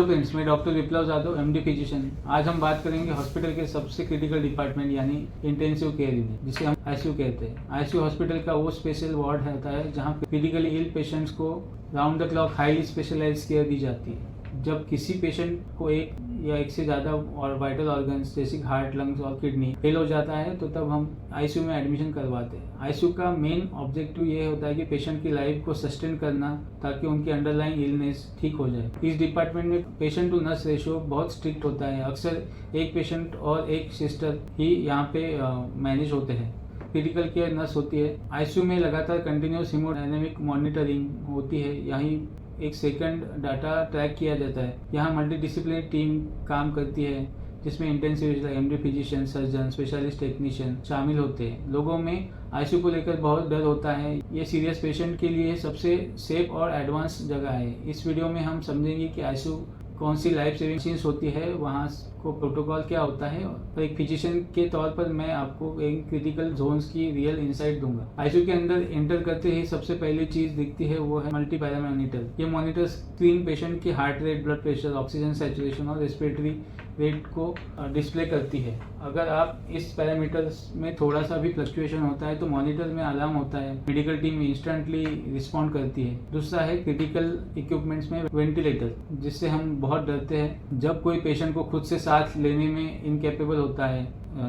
Hello friends, मैं doctor विप्लव Jadhav MD physician. आज हम बात करेंगे हॉस्पिटल के सबसे क्रिटिकल डिपार्टमेंट यानी इंटेंसिव केयर यूनिट, जिसे हम आईसीयू कहते हैं। आईसीयू हॉस्पिटल का वो स्पेशल वार्ड होता है जहां क्रिटिकली इल पेशेंट्स को round the clock highly specialised care दी जाती है। जब किसी पेशेंट को एक या एक से ज़्यादा और वाइटल ऑर्गन्स जैसे हार्ट, लंग्स और किडनी फेल हो जाता है तो तब हम आईसीयू में एडमिशन करवाते हैं। आईसीयू का मेन ऑब्जेक्टिव ये होता है कि पेशेंट की लाइफ को सस्टेन करना ताकि उनकी अंडरलाइंग इलनेस ठीक हो जाए। इस डिपार्टमेंट में पेशेंट टू नर्स रेशियो बहुत स्ट्रिक्ट होता है। अक्सर एक पेशेंट और एक सिस्टर ही यहाँ पे मैनेज होते हैं। क्रिटिकल केयर नर्स होती है। आईसीयू में लगातार कंटिन्यूस हीमोडायनेमिक मॉनिटरिंग होती है। यहीं एक सेकंड डाटा ट्रैक किया जाता है। यहाँ मल्टीडिसिप्लिनरी टीम काम करती है जिसमें intensive MD physician, surgeon, specialist technician शामिल होते हैं। लोगों में आईसीयू को लेकर बहुत डर होता है। ये सीरियस पेशेंट के लिए सबसे सेफ और एडवांस जगह है। इस वीडियो में हम समझेंगे कि आईसीयू कौन सी लाइफ सेविंग मशीन्स होती है, वहाँ को प्रोटोकॉल क्या होता है, और एक फिजिशियन के तौर पर मैं आपको एक क्रिटिकल जोन्स की रियल इंसाइट दूंगा। आईसीयू के अंदर एंटर करते ही सबसे पहली चीज दिखती है वो है मल्टी पैरा मॉनिटर। ये मॉनिटर स्क्रीन पेशेंट की heart rate, blood pressure, oxygen saturation और रेस्पिरेटरी रेट को डिस्प्ले करती है। अगर आप इस पैरामीटर्स में थोड़ा सा भी फ्लक्चुएशन होता है तो मॉनिटर में अलार्म होता है। मेडिकल टीम इंस्टेंटली रिस्पॉन्ड करती है। दूसरा है क्रिटिकल इक्विपमेंट्स में वेंटिलेटर, जिससे हम बहुत डरते हैं जब कोई पेशेंट को खुद से सांस लेने में इनकेपेबल होता है,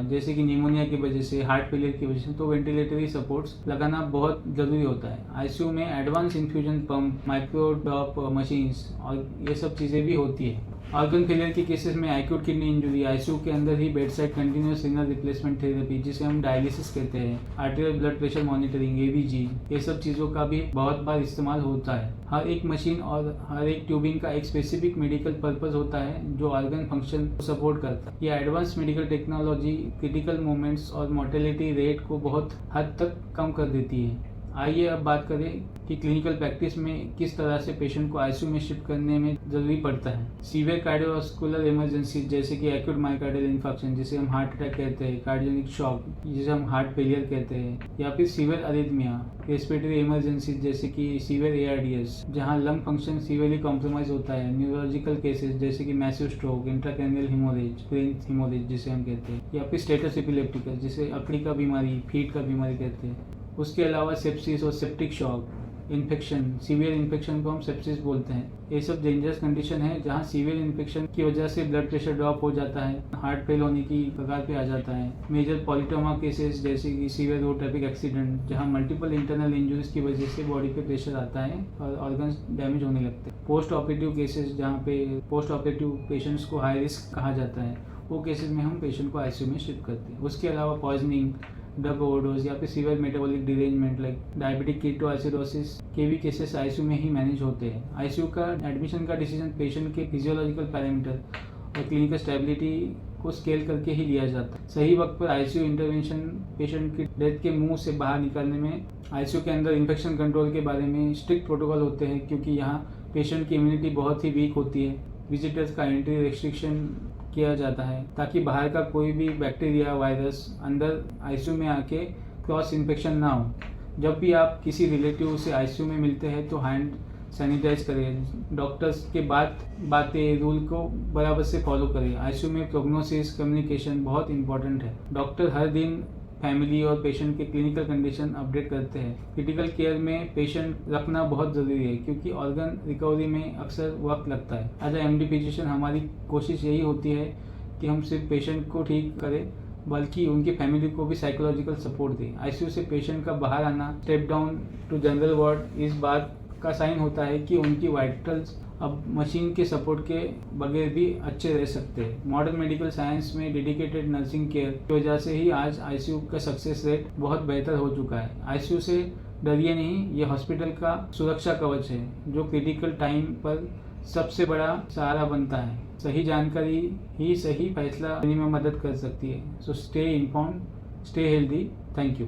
जैसे कि निमोनिया की वजह से, हार्ट फेलियर की वजह से, तो वेंटिलेटरी सपोर्ट्स लगाना बहुत जरूरी होता है। आईसीयू में advance infusion pump, microdrop machines और ये सब चीज़ें भी होती है। ऑर्गन फेलियर के केसेस में एक्यूट किडनी इंजरी, आईसीयू के अंदर ही bed side continuous renal replacement therapy, जिसे हम डायलिसिस कहते हैं, arterial blood pressure monitoring, ABG, ये सब चीज़ों का भी बहुत बार इस्तेमाल होता है। हर एक मशीन और हर एक ट्यूबिंग का एक स्पेसिफिक मेडिकल पर्पज होता है जो ऑर्गन फंक्शन को सपोर्ट करता है। ये advance medical technology critical moments और मोर्टेलिटी रेट को बहुत हद तक कम कर देती है। आइए अब बात करें कि क्लिनिकल प्रैक्टिस में किस तरह से पेशेंट को आईसीयू में शिफ्ट करने में जरूरी पड़ता है। सीवियर कार्डियोवास्कुलर इमरजेंसी जैसे कि एक्यूट मायोकार्डियल इंफार्क्शन, जिसे हम हार्ट अटैक कहते हैं, कार्डियोनिक शॉक जिसे हम हार्ट फेलियर कहते हैं, या फिर सीवियर अरिथमिया, रेस्पिरेटरी इमरजेंसी जैसे कि सीवियर एआरडीएस जहां लंग फंक्शन सीवियरली कॉम्प्रोमाइज होता है, न्यूरोलॉजिकल केसेस जैसे कि massive stroke, intracranial haemorrhage, brain haemorrhage जिसे हम कहते हैं, या फिर स्टेटस एपिलेप्टिकस जिसे अकड़ी का बीमारी, फीट का बीमारी कहते हैं। उसके अलावा सेप्सिस और septic shock, infection, severe infection को हम सेप्सिस बोलते हैं। ये सब डेंजरस कंडीशन है जहाँ सीवियर इन्फेक्शन की वजह से ब्लड प्रेशर ड्रॉप हो जाता है, हार्ट फेल होने की कगार पे आ जाता है। मेजर पॉलीटोमा केसेस जैसे कि सीवियर रोड ट्रैफिक एक्सीडेंट जहाँ मल्टीपल इंटरनल इंजरीज की वजह से बॉडी पे प्रेशर आता है और ऑर्गन्स डैमेज होने लगते हैं। पोस्ट ऑपरेटिव केसेस जहाँ पे पोस्ट ऑपरेटिव पेशेंट्स को हाई रिस्क कहा जाता है, वो केसेस में हम पेशेंट को आईसीयू में शिफ्ट करते हैं। उसके अलावा पॉइजनिंग, ड्रग ओवरडोज या फिर severe metabolic derangement like diabetic ketoacidosis के भी केसेस आईसीयू में ही मैनेज होते हैं। आईसीयू का एडमिशन का डिसीजन पेशेंट के फिजियोलॉजिकल पैरामीटर और क्लिनिकल स्टेबिलिटी को स्केल करके ही लिया जाता है। सही वक्त पर आईसीयू इंटरवेंशन पेशेंट की डेथ के मुंह से बाहर निकालने में, आईसीयू के अंदर इन्फेक्शन कंट्रोल के बारे में स्ट्रिक्ट प्रोटोकॉल होते हैं क्योंकि यहाँ पेशेंट की इम्यूनिटी बहुत ही वीक होती है। विजिटर्स का एंट्री रेस्ट्रिक्शन किया जाता है ताकि बाहर का कोई भी बैक्टीरिया, वायरस अंदर आईसीयू में आके क्रॉस इन्फेक्शन ना हो। जब भी आप किसी रिलेटिव से आईसीयू में मिलते हैं तो हैंड सैनिटाइज करें। डॉक्टर्स के बातें रूल को बराबर से फॉलो करें। आईसीयू में प्रोग्नोसिस, कम्युनिकेशन बहुत इंपॉर्टेंट है। डॉक्टर हर दिन फैमिली और पेशेंट के क्लिनिकल कंडीशन अपडेट करते हैं। क्रिटिकल केयर में पेशेंट रखना बहुत ज़रूरी है क्योंकि ऑर्गन रिकवरी में अक्सर वक्त लगता है। एज अ एमडी फिजिशियन हमारी कोशिश यही होती है कि हम सिर्फ पेशेंट को ठीक करें बल्कि उनकी फैमिली को भी साइकोलॉजिकल सपोर्ट दें। आईसीयू से पेशेंट का बाहर आना, step down to general ward, इस बात का साइन होता है कि उनकी वाइटल्स अब मशीन के सपोर्ट के बगैर भी अच्छे रह सकते हैं। मॉडर्न मेडिकल साइंस में डेडिकेटेड नर्सिंग केयर की वजह से ही आज आईसीयू का सक्सेस रेट बहुत बेहतर हो चुका है। आईसीयू से डरिए नहीं, ये हॉस्पिटल का सुरक्षा कवच है जो क्रिटिकल टाइम पर सबसे बड़ा सहारा बनता है। सही जानकारी ही सही फैसला लेने में मदद कर सकती है। So stay informed, stay healthy. Thank you.